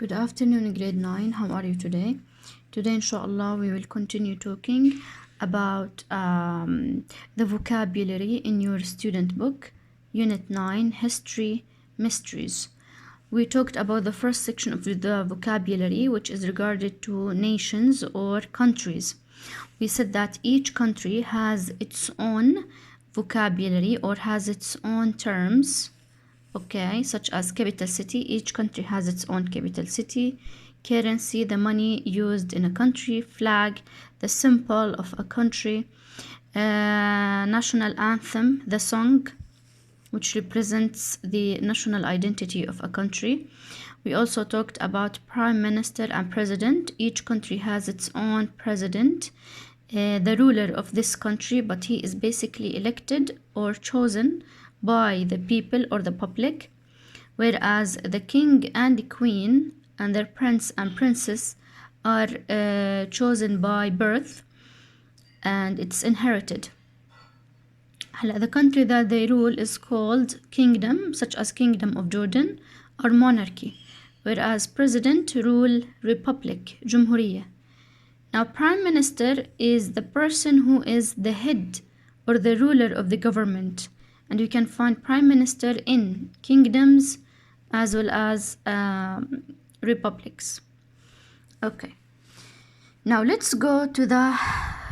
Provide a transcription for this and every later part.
Good afternoon, grade 9. How are you today? Today, inshallah, we will continue talking about the vocabulary in your student book, Unit 9, History, Mysteries. We talked about the first section of the vocabulary, which is regarded to nations or countries. We said that each country has its own vocabulary or has its own terms, okay, such as capital city. Each country has its own capital city. Currency, the money used in a country. Flag, the symbol of a country. National anthem, the song which represents the national identity of a country. We also talked about prime minister and president. Each country has its own president, the ruler of this country, but he is basically elected or chosen by the people or the public, whereas the king and the queen and their prince and princess are chosen by birth and it's inherited. The country that they rule is called kingdom, such as Kingdom of Jordan, or monarchy, whereas president rule republic, جمهورية. Now, prime minister is the person who is the head or the ruler of the government, and you can find prime minister in kingdoms as well as republics. Okay, now let's go to the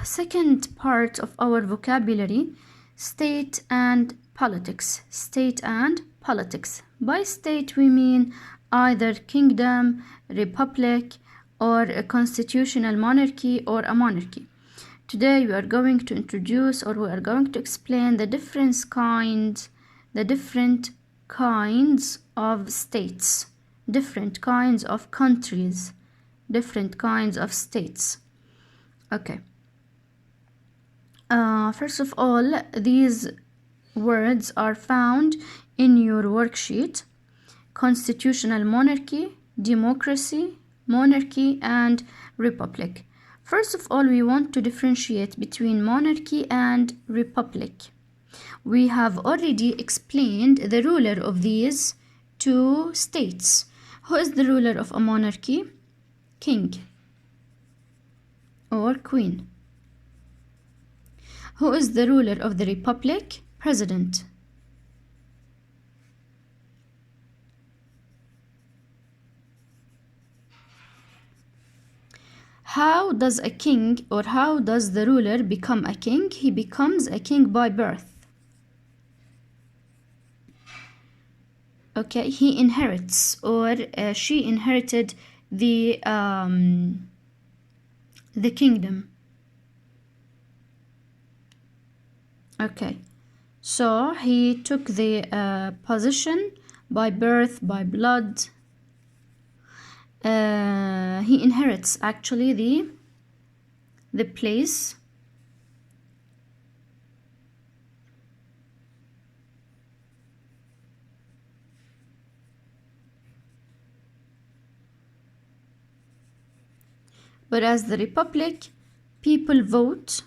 second part of our vocabulary, state and politics. State and politics. By state we mean either kingdom, republic, or a constitutional monarchy or a monarchy. Today we are going to introduce, or we are going to explain the different kinds of states, different kinds of countries, different kinds of states. Okay. First of all, these words are found in your worksheet: constitutional monarchy, democracy, monarchy, and republic. First of all, we want to differentiate between monarchy and republic. We have already explained the ruler of these two states. Who is the ruler of a monarchy? King or queen. Who is the ruler of the republic? President. How does a king, or how does the ruler become a king? He becomes a king by birth. Okay, he inherits, or she inherited the kingdom. Okay, so he took the position by birth, by blood. He inherits actually the place. Whereas the republic, people vote,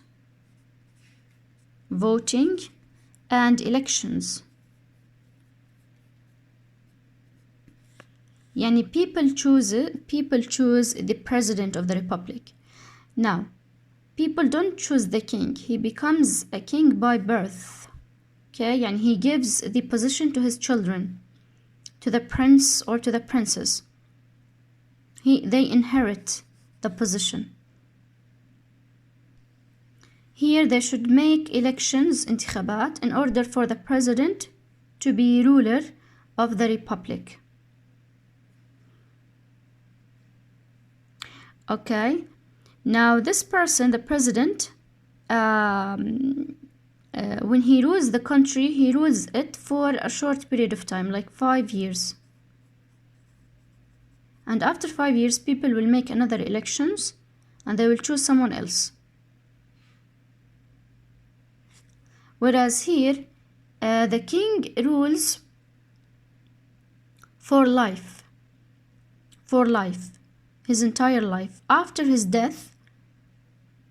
voting, and elections. Yani people choose the president of the republic. Now, people don't choose the king. He becomes a king by birth. Okay, and he gives the position to his children, to the prince or to the princess. They inherit the position. Here they should make elections, انتخابات, in order for the president to be ruler of the republic. Okay, now this person, the president, when he rules the country, he rules it for a short period of time, like 5 years. And after 5 years, people will make another elections and they will choose someone else. Whereas here, the king rules for life, his entire life. After his death,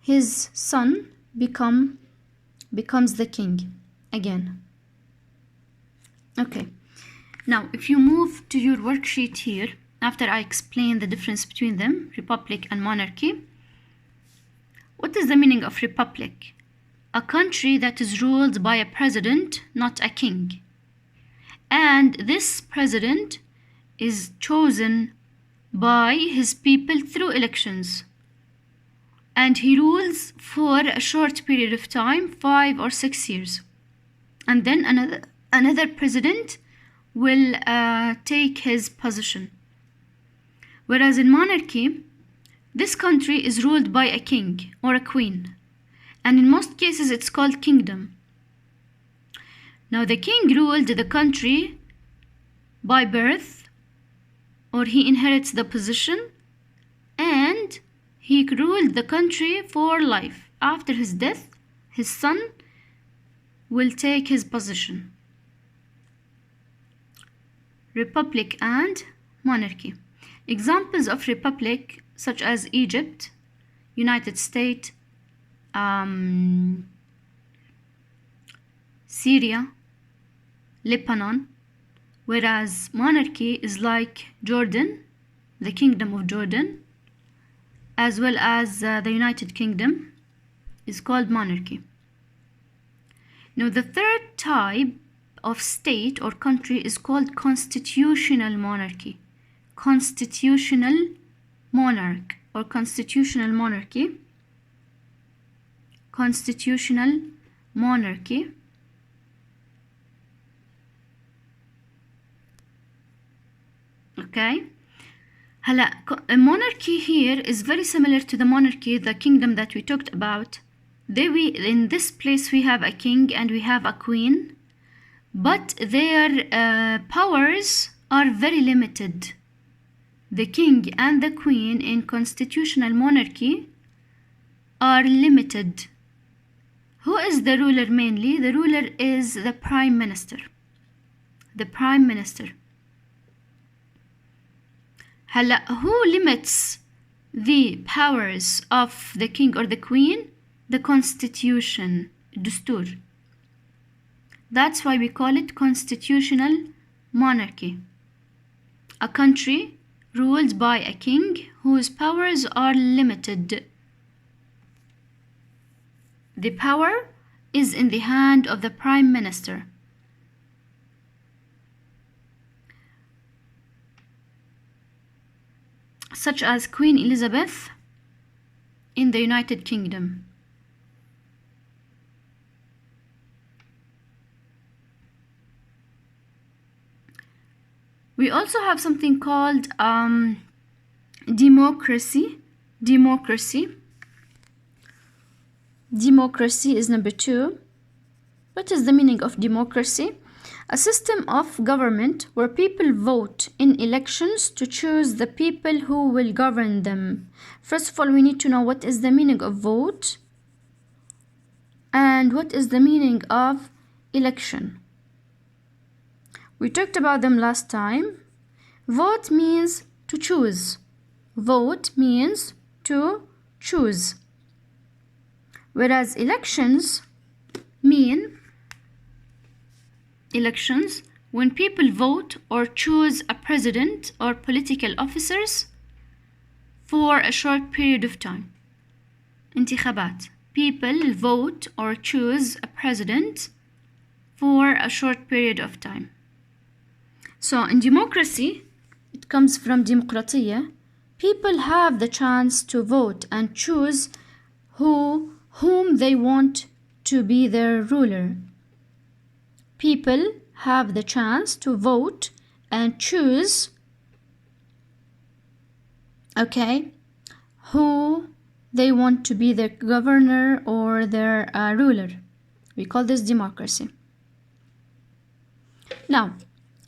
his son becomes the king again. Okay, now if you move to your worksheet here, after I explain the difference between them, republic and monarchy. What is the meaning of republic? A country that is ruled by a president, not a king. And this president is chosen by his people through elections. And he rules for a short period of time, 5 or 6 years. And then another president will take his position. Whereas in monarchy, this country is ruled by a king or a queen. And in most cases, it's called kingdom. Now, the king ruled the country by birth, or he inherits the position, and he ruled the country for life. After his death, his son will take his position. Republic and monarchy. Examples of republic such as Egypt, United States, Syria, Lebanon. Whereas monarchy is like Jordan, the Kingdom of Jordan, as well as the United Kingdom is called monarchy. Now, the third type of state or country is called constitutional monarchy. Constitutional monarch or constitutional monarchy. Constitutional monarchy. Okay. A monarchy here is very similar to the monarchy, the kingdom that we talked about. In this place we have a king and we have a queen, but their powers are very limited. The king and the queen in constitutional monarchy are limited. Who is the ruler mainly? The ruler is the prime minister. The prime minister. Who limits the powers of the king or the queen? The constitution, دستور. That's why we call it constitutional monarchy. A country ruled by a king whose powers are limited. The power is in the hand of the prime minister. Such as Queen Elizabeth in the United Kingdom. We also have something called democracy. Democracy is number 2. What is the meaning of democracy? A system of government where people vote in elections to choose the people who will govern them. First of all, we need to know what is the meaning of vote and what is the meaning of election. We talked about them last time. Vote means to choose. Vote means to choose. Whereas elections mean elections when people vote or choose a president or political officers for a short period of time. انتخابات. People vote or choose a president for a short period of time. So in democracy, it comes from demokratiya. People have the chance to vote and choose whom they want to be their ruler. People have the chance to vote and choose, who they want to be their governor or their ruler. We call this democracy. Now,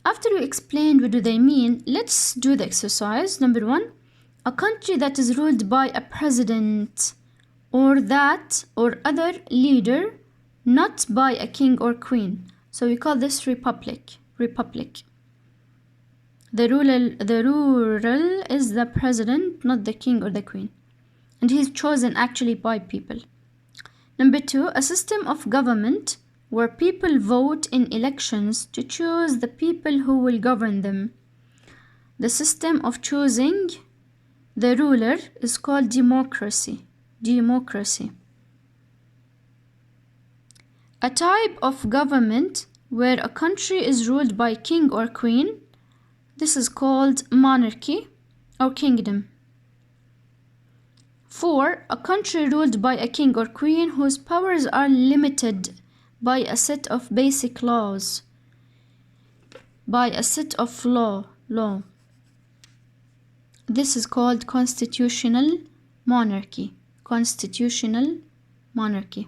after we explained what do they mean, let's do the exercise. Number 1, a country that is ruled by a president or other leader, not by a king or queen. So we call this republic. The ruler is the president, not the king or the queen. And he's chosen actually by people. Number 2, a system of government where people vote in elections to choose the people who will govern them. The system of choosing the ruler is called democracy. Democracy. A type of government where a country is ruled by king or queen, this is called monarchy or kingdom. 4. A country ruled by a king or queen whose powers are limited by a set of basic laws. By a set of law. This is called constitutional monarchy. Constitutional monarchy.